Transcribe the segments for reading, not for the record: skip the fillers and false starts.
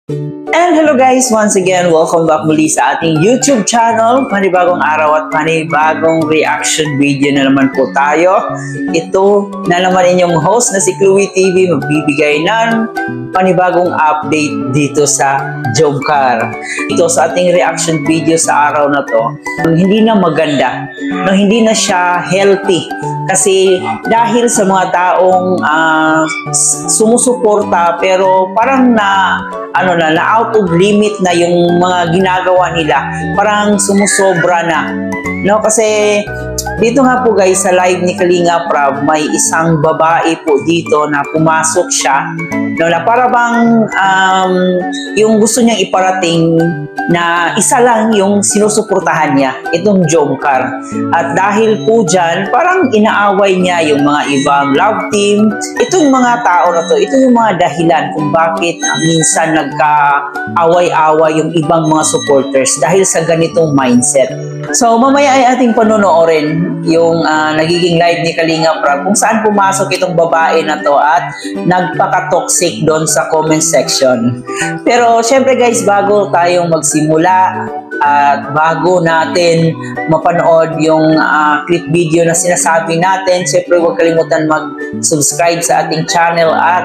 And hello guys, once again, welcome back muli sa ating YouTube channel. Panibagong araw at panibagong reaction video na naman po tayo. Ito na naman inyong host na si Chloe TV magbibigay ng panibagong update dito sa Jomcar. Ito sa ating reaction video sa araw na to, hindi na maganda, hindi na siya healthy. Kasi dahil sa mga taong sumusuporta pero parang na out of limit na yung mga ginagawa nila, parang sumusobra na, no? Kasi dito nga po guys sa live ni Kalinga Prab, may isang babae po dito na pumasok siya, no, na para bang yung gusto niyang iparating na isa lang yung sinusuportahan niya, itong Jomcar. At dahil po dyan, parang inaaway niya yung mga ibang love team. Itong mga tao na to, ito yung mga dahilan kung bakit minsan nagka-away-away yung ibang mga supporters dahil sa ganitong mindset. So mamaya ay ating panonoorin yung nagiging live ni Kalinga Prab kung saan pumasok itong babae na to at nagpaka-toxic doon sa comment section. Pero syempre guys, bago tayong magsimula at bago natin mapanood yung clip video na sinasabi natin, syempre huwag kalimutan mag-subscribe sa ating channel at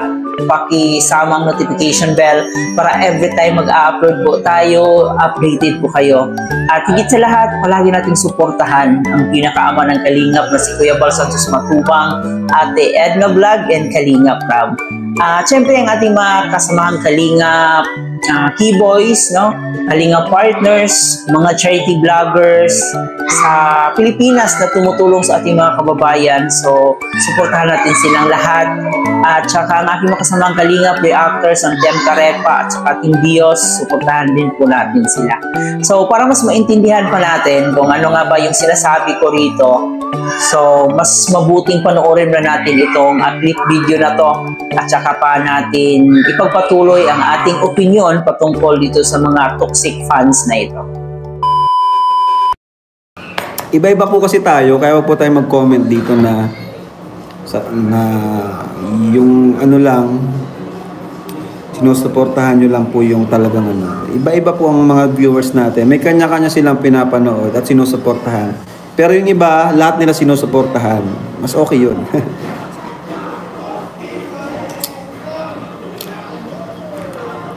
pakisamang notification bell para every time mag-upload po tayo, updated po kayo. At higit sa lahat, palagi nating suportahan ang pinakaama ng Kalingap na si Kuya Bal Santos Matubang, Ate Edna Vlog, and Kalinga Prab. Siyempre ang ating mga kasamahan Kalingap Keyboys, no? Kalinga partners, mga charity vloggers sa Pilipinas na tumutulong sa ating mga kababayan. So, suportahan natin silang lahat. At saka ang ating mga kasamahan Kalingap reactors, ang Dem Carepa at saka Team Dios, suportahan din po natin sila. So, para mas maintindihan pa natin kung ano nga ba yung sinasabi ko rito, so mas mabuting panoorin na natin itong clip video na to at saka pa natin ipagpatuloy ang ating opinion patungkol dito sa mga toxic fans na ito. Iba-iba po kasi tayo, kaya wag po tayo mag-comment dito na yung ano lang, sinusuportahan nyo lang po yung talagang ano. Iba-iba po ang mga viewers natin. May kanya-kanya silang pinapanood at sinusuportahan. Pero yung iba, lahat nila sinusuportahan. Mas okay yun.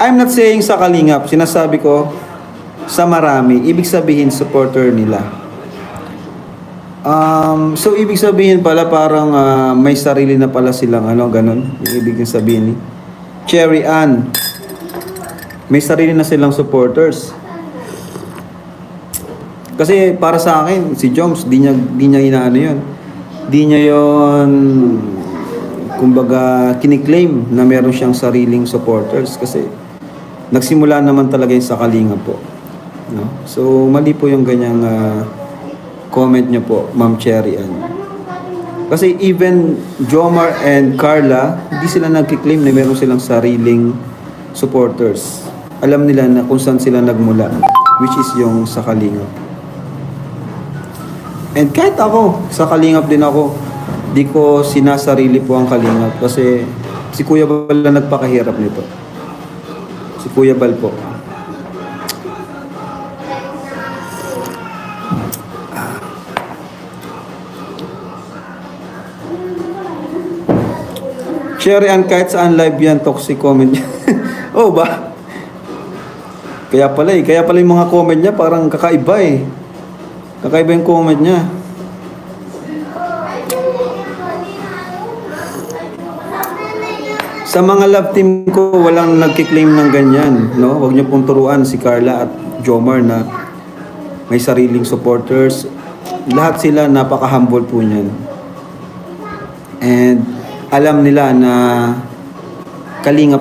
I'm not saying sa Kalingap. Sinasabi ko sa marami. Ibig sabihin, supporter nila. So, ibig sabihin pala parang may sarili na pala silang ano, ganun. Yung ibig sabihin ni Cherry Ann. May sarili na silang supporters. Kasi para sa akin, si Joms, di niya inaano yun. Di niya yun, kumbaga, kiniklaim na meron siyang sariling supporters. Kasi nagsimula naman talaga yung sa Kalinga po. No? So, mali po yung ganyang comment niyo po, Ma'am Cherry Ann. Kasi even Jomar and Carla, hindi sila nagkiklaim na meron silang sariling supporters. Alam nila na kung saan sila nagmula, which is yung sa Kalinga. And kahit ako, sa Kalingap din ako, di ko sinasarili po ang Kalingap kasi si Kuya Bal na nagpakahirap nito. Si Kuya Bal po. Share yan kahit saan live yan, toxic comment yan. Oh ba? Kaya pala yung mga comment niya parang kakaiba eh. Kakaiba yung comment niya. Sa mga love team ko, walang nagkiklaim ng ganyan. No? Huwag niyo pong turuan si Carla at Jomar na may sariling supporters. Lahat sila napaka-humble po niyan. And alam nila na Kalingap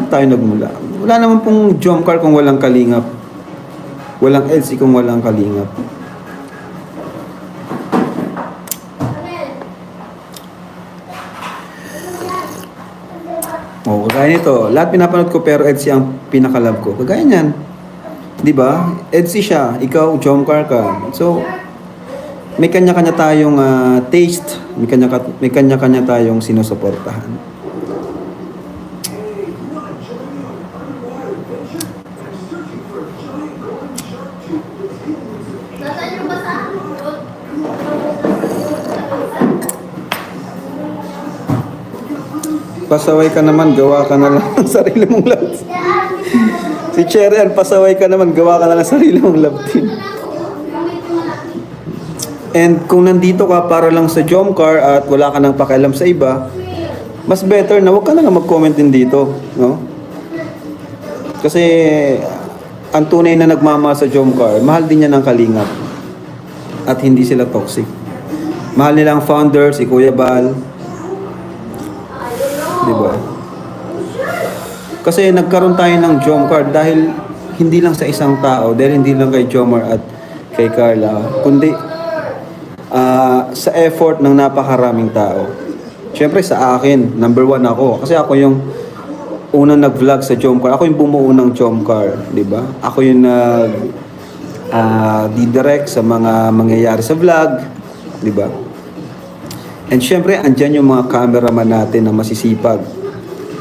tayo nagmula. Wala naman pong Jomcar kung walang Kalingap. Walang LC kung walang Kalingap. Oh, kagaya nito, lahat pinapanood ko pero Edsy ang pinakalab ko. Kagaya niyan. 'Di ba? Edsy siya, ikaw Jomcar ka. So may kanya-kanya tayong taste, may kanya-kanya tayong sinusuportahan. pasaway ka naman, gawa ka na lang ng sarili mong love team. Si Cherry Ann, pasaway ka naman, gawa ka na lang ng sarili mong love team. And kung nandito ka para lang sa Jomcar at wala ka nang pakialam sa iba, mas better na huwag ka na lang mag-comment din dito, no? Kasi ang tunay na nagmamahal sa Jomcar, mahal din niya ng Kalingap. At hindi sila toxic. Mahal nila ang founder, si Kuya Bal. Diba? Kasi nagkaroon tayo ng Jomcar dahil hindi lang sa isang tao, dahil hindi lang kay Jomar at kay Carla, kundi sa effort ng napakaraming tao. Siyempre sa akin, number 1 ako. Kasi ako yung unang nag-vlog sa Jomcar. Ako yung bumuo ng Jomcar, di ba? Ako yung didirect sa mga mangyayari sa vlog, di ba? And siyempre, andyan yung mga cameraman natin na masisipag.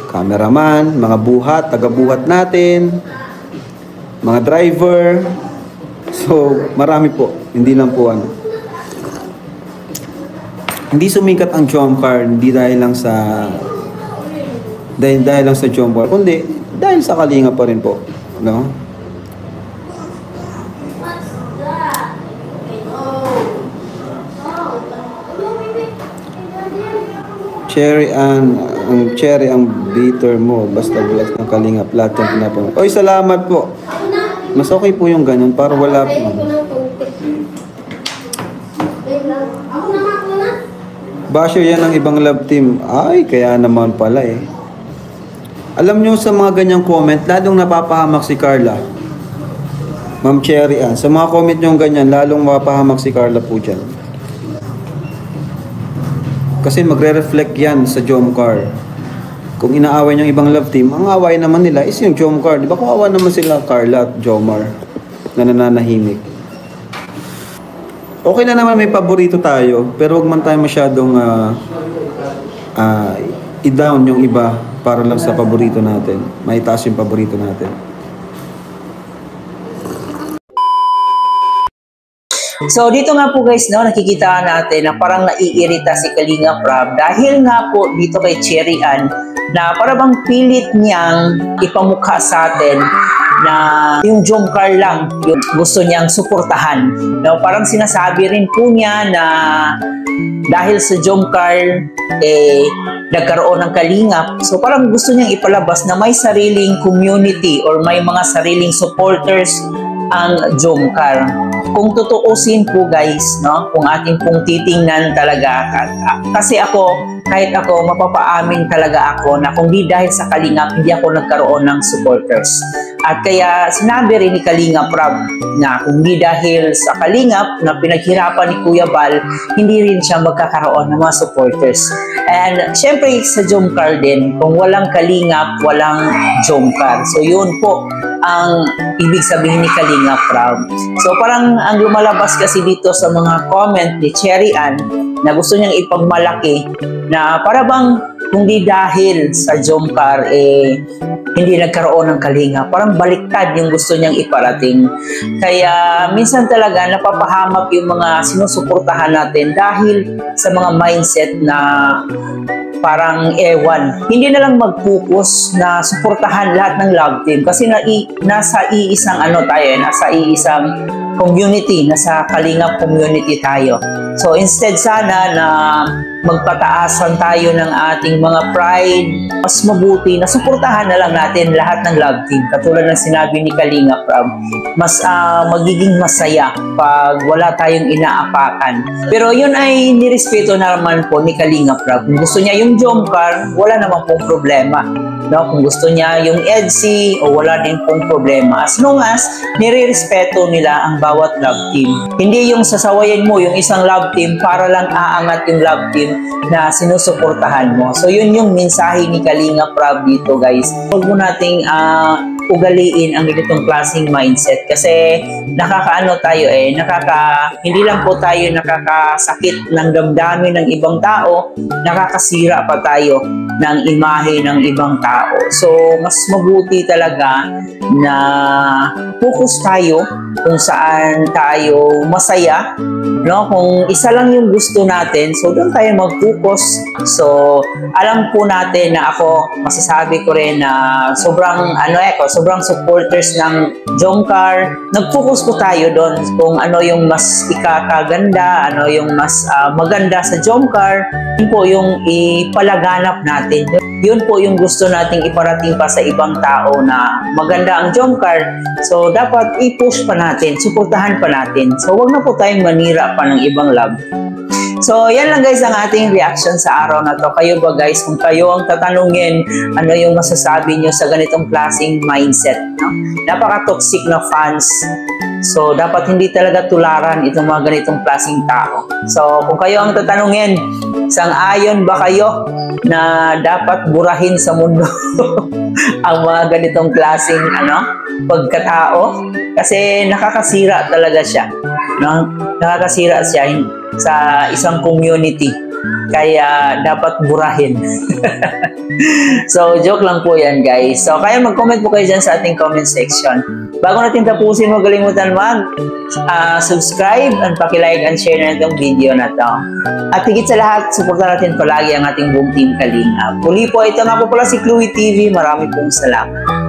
Cameraman, mga buhat, taga-buhat natin, mga driver. So, marami po. Hindi lang po ano. Hindi sumikat ang Jomcar, hindi dahil lang sa Jomcar, kundi dahil sa Kalinga pa rin po, no? Cherry Ann, ang bitter mo, basta vlogs ng Kalinga, lahat yung pinapanood. Oy, salamat po. Mas okay po yung ganun, para wala po. Basyo yan ang ibang love team. Ay, kaya naman pala eh. Alam nyo sa mga ganyang comment, lalong napapahamak si Carla. Ma'am Cherry Ann, sa mga comment nyo ganyan, lalong mapapahamak si Carla po dyan. Kasi magre-reflect yan sa Jomcar. Kung inaaway yung ibang love team, ang away naman nila is yung Jomcar. Di ba kawawa naman sila Carla at Jomar na nananahimik? Okay na naman may paborito tayo, pero huwag man tayo masyadong i-down yung iba para lang sa paborito natin. Maitaas yung paborito natin. So dito nga po guys, no, nakikita natin na parang naiirita si Kalinga Prab dahil nga po dito kay Cherry Ann na parang pilit niyang ipamukha sa atin na yung Jomcar lang yung gusto niyang suportahan. No, parang sinasabi rin po niya na dahil sa Jomcar nagkaroon ng kalingap. So parang gusto niyang ipalabas na may sariling community or may mga sariling supporters ang Jomcar. Kung tutuusin po guys, no, kung atin pong titingnan talaga, kasi kahit ako, mapapaamin talaga ako na kung di dahil sa Kalingap, hindi ako nagkaroon ng supporters. At kaya sinabi rin ni Kalinga Prab na kung di dahil sa Kalingap na pinaghirapan ni Kuya Bal, hindi rin siya magkakaroon ng mga supporters. And syempre sa Jomcar din, kung walang Kalingap, walang Jomcar. So yun po ang ibig sabihin ni Kalinga Prab. So parang ang lumalabas kasi dito sa mga comment ni Cherry Ann na gusto niyang ipagmalaki na para bang kung di dahil sa Jomcar hindi nagkaroon ng Kalinga. Parang baliktad yung gusto niyang iparating. Kaya minsan talaga napapahamak yung mga sinusuportahan natin dahil sa mga mindset na parang ewan. Hindi na lang mag-focus na suportahan lahat ng love team kasi nasa iisang nasa iisang community, nasa Kalingap community tayo. So instead sana na magpataasan tayo ng ating mga pride, mas mabuti na suportahan na lang natin lahat ng love team. Katulad ng sinabi ni Kalinga Prab, mas magiging masaya pag wala tayong inaapakan. Pero yun ay nirespeto na naman po ni Kalinga Prab. Kung gusto niya yung Jomcar, wala naman pong problema. No, kung gusto niya yung EDC o wala din pong problema. As long as nire-respeto nila ang bawat love team. Hindi yung sasawayan mo yung isang love team para lang aangat yung love team na sinusuportahan mo. So yun yung mensahe ni Kalinga Prab dito guys. Huwag mo nating ugaliin ang ganitong klaseng mindset kasi nakakaano tayo hindi lang po tayo nakakasakit ng damdamin ng ibang tao, nakakasira pa tayo ng imahe ng ibang tao. So, mas mabuti talaga na focus tayo kung saan tayo masaya, no? Kung isa lang yung gusto natin, so doon tayo mag-focus. So, alam po natin na ako, masasabi ko rin na sobrang supporters ng Jomcar. Nag-focus po tayo doon kung ano yung mas ikakaganda, ano yung mas maganda sa Jomcar. Yun po yung ipalaganap natin. Yun po yung gusto nating iparating pa sa ibang tao na maganda ang Jomcar. So, dapat i-push pa natin, suportahan pa natin. So, wag na po tayong manira pa ng ibang love. So, yan lang guys ang ating reaction sa araw na to. Kayo ba guys, kung kayo ang tatanungin, ano yung masasabi nyo sa ganitong klaseng mindset? No? Napaka-toxic na fans. So, dapat hindi talaga tularan itong mga ganitong klaseng tao. So, kung kayo ang tatanungin, sang-ayon ba kayo na dapat burahin sa mundo ang mga ganitong klaseng pagkatao? Kasi nakakasira talaga siya. No? Nakakasira siya sa isang community. Kaya dapat burahin. So, joke lang po yan guys. So, kaya mag-comment po kayo dyan sa ating comment section. Bago natin tapusin, huwag kalimutan subscribe and paki-like and share na itong video na to. At higit sa lahat, suportahan natin palagi ang ating buong team Kalingap. Muli po, ito nga po pala si Chloe TV. Marami pong salamat.